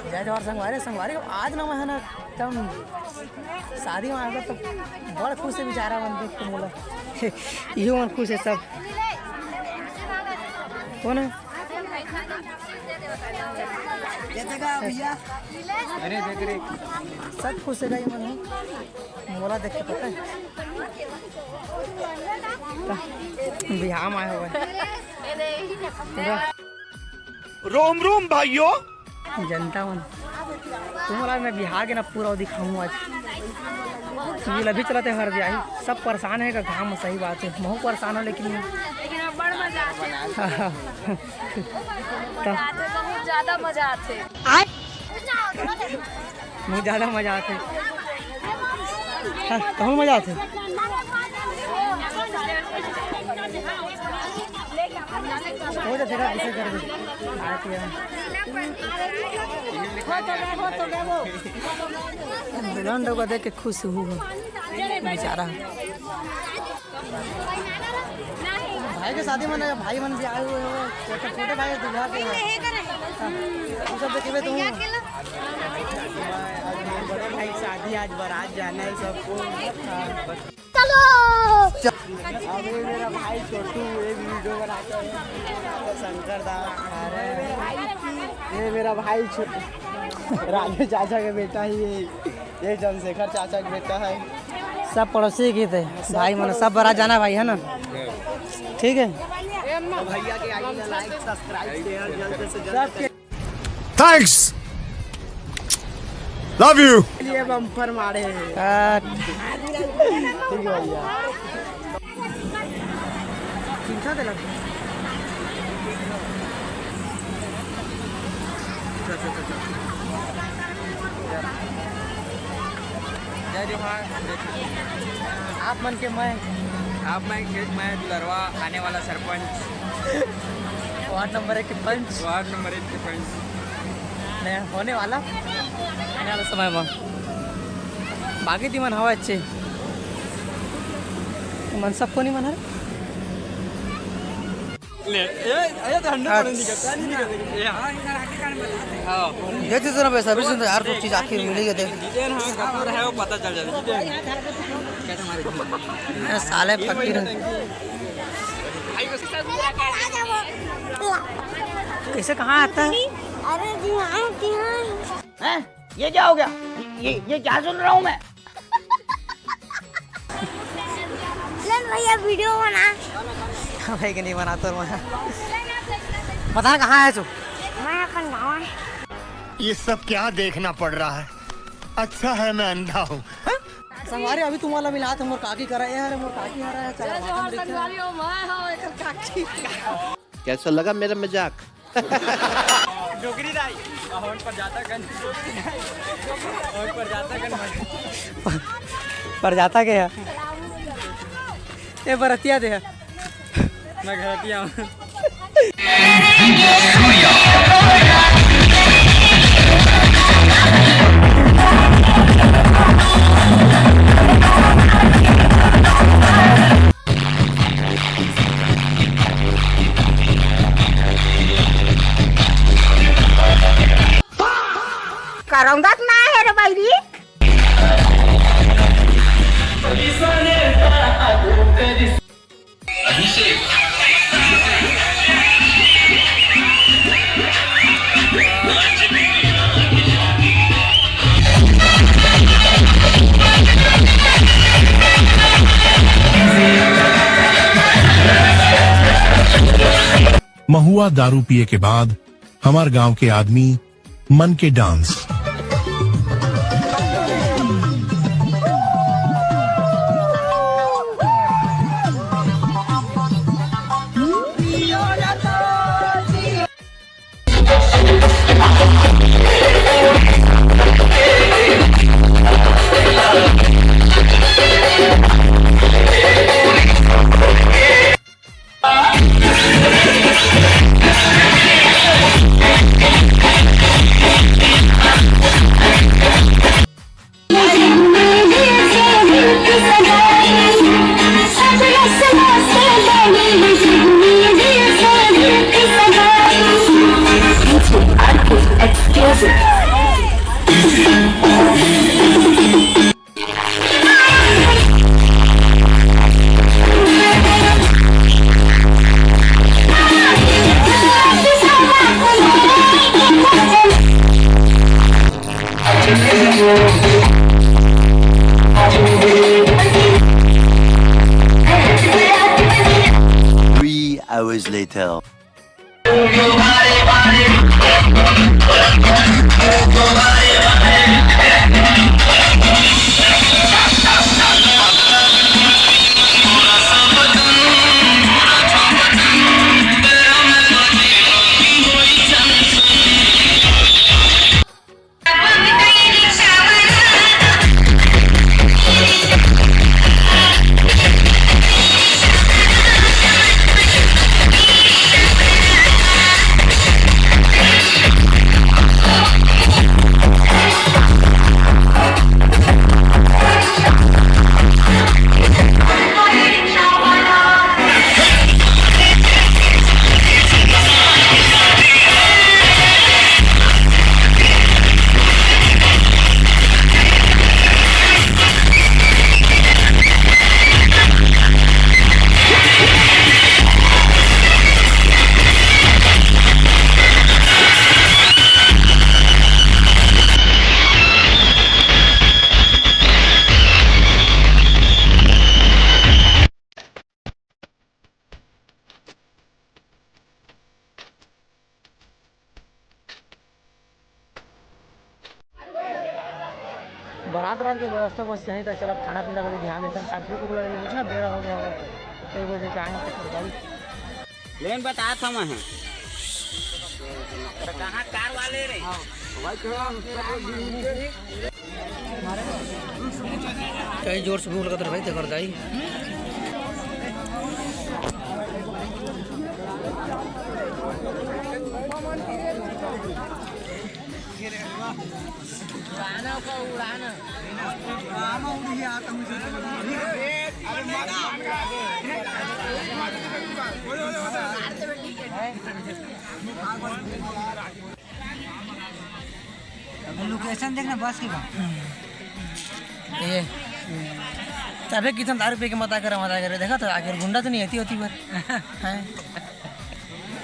जय जवाहर संगवारी संगवारी आज ना मैं ना एकदम शादी में आया तो बड़ा खुश है बेचारा मन देख के बोला यो मन खुश है सब कौन है भैया अरे देख रे सब खुश है मन मोला देख के पता है बिहार में आया हुआ है रोम रोम भाइयों जनता मन तुम्हारा मैं बिहार के ना पूरा दिखाऊँ आज ये अभी चलाते हर ब्याही सब परेशान है का घाम में सही बात है बहुत परेशान हो लेकिन बड़ मजा बहुत ज्यादा मजा आते बहुत ज्यादा मजा आते कहूँ मजा आते हो जाएगा इसे कर दे दुल्हन लोग देख के खुश हुआ बेचारा भाई के शादी में भाई मन भी आए हुए हो छोटे भाई दूल्हा के सब देखे तुम बड़े भाई शादी आज बारात जाना है सबको चलो अबे मेरा भाई छोटू एक वीडियो बनाता है शंकर दा ये मेरा भाई छोटू राजू चाचा का बेटा ही ये चंद्रशेखर चाचा का बेटा है सब पड़ोसी के थे भाई मन सब बारात जाना भाई है ना ठीक है भैया के आइए लाइक सब्सक्राइब शेयर जल्द से जल्द थैंक्स लव यू ये बम्पर मारे ठीक है भैया चिंता दे लग जय जोहार आप मन के मैं दुलरवा आने वाला सरपंच वार्ड नंबर 1 के पंच नहीं होने वाला समय में बाकी थी मन हवा अच्छे मन सबको नहीं मन है देखते तो ना पैसा भी सुन यार कुछ चीज आखिर मिलेगी देख पता चल जाएगा साले फकीर कैसे कहाँ आता है अरे जी हाँ ये क्या हो गया ये क्या सुन रहा हूँ मैं भैया वीडियो बना भाई कि नहीं बनाता मैं पता ना कहाँ है तू मैं अपन गाँव है ये सब क्या देखना पड़ रहा है अच्छा है मैं अंधा हूँ संगवारी अभी तुम्हारा मिला था मोर काकी करा यार मोर काकी आ रहा है कैसा लगा मेरा मजाक डोगरी राई और पर जाता क्या ये बरतिया दे मैं घरतिया हूँ करौंदात ना है रे बाईरी महुआ दारू पिए के बाद हमारे गांव के आदमी मन के डांस बारात रात की व्यवस्था बस यहीं तक चला, खाना पीना का भी ध्यान देता है। काफी को लगे मुझे बेड़ा हो गया होगा, कई बजे जाएंगे तो गाड़ी लेकिन बताया था मैं कहाँ कार वाले रे कहीं जोर से भूख लगा तो भाई देखो गाड़ी लोकेशन देखना बस की ये चाबे कितना दारू पे के मत करे देखा तो आगे गुंडा तो नहीं आती होती पर हैं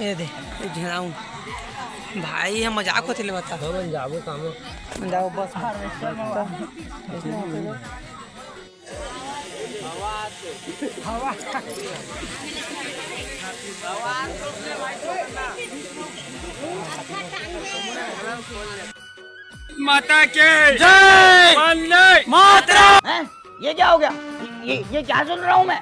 ये दे झेड़ाऊं भाई हम मजाक होते ले बता दो बन जाओ काम जाओ बस माता के जय वंदे मातरम। ये क्या हो गया? ये क्या सुन रहा हूँ मैं?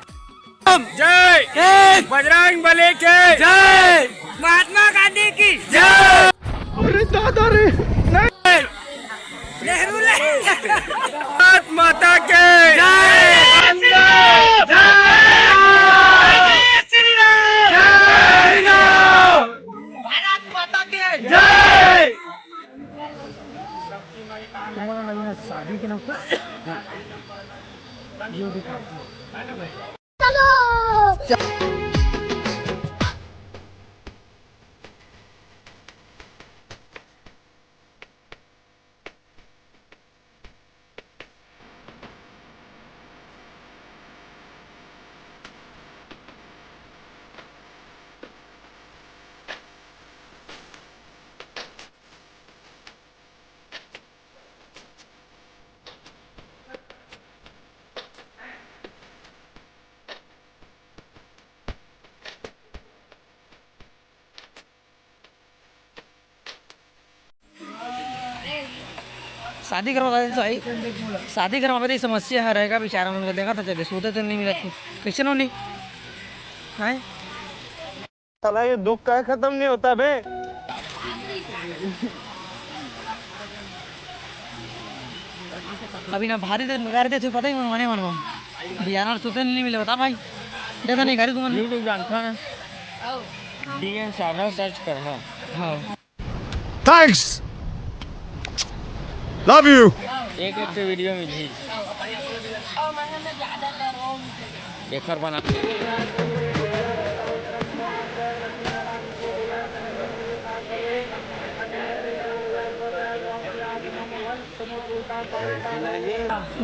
जय बजरंग बली के जय महात्मा गांधी की जय। अरे दादा रे नेहरू माता के जय श्री राम भारत माता के जय। शादी के नाम शादी करवा तो आई शादी करवा तो समस्या है रहेगा बेचारा उन्होंने देखा था चले सोते तो नहीं मिला कैसे नहीं है साला ये दुख का खत्म नहीं होता बे। अभी ना भारी थे गाड़ी थे पता ही मने मन बियाना सोते नहीं मिले बता भाई देखा नहीं गाड़ी तुम्हारे यूट्यूब जानता है डीएन सारा सर्च कर हाँ थैंक्स लव यू। एक वीडियो मिली बेखर बना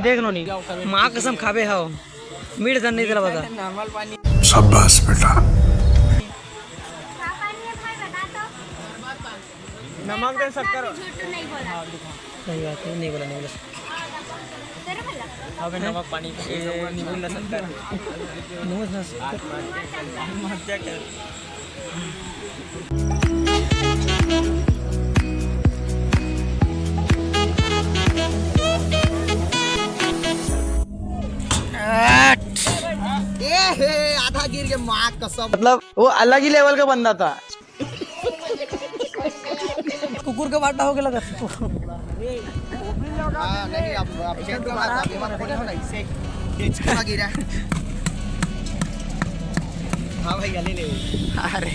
देख लो नहीं माँ कसम खाबे हो मीठ धन नहीं दिला बता शाबाश बेटा। नमक दे शक्कर सही बात है नहीं बोला अब नमक पानी नहीं बोल सकता मजा कर आधा गिर के माँ कसम मतलब वो अलग ही लेवल का बंदा था। कुकुर का बाटा हो गया लगा नहीं अब गिरा। हाँ भाई गले ले अरे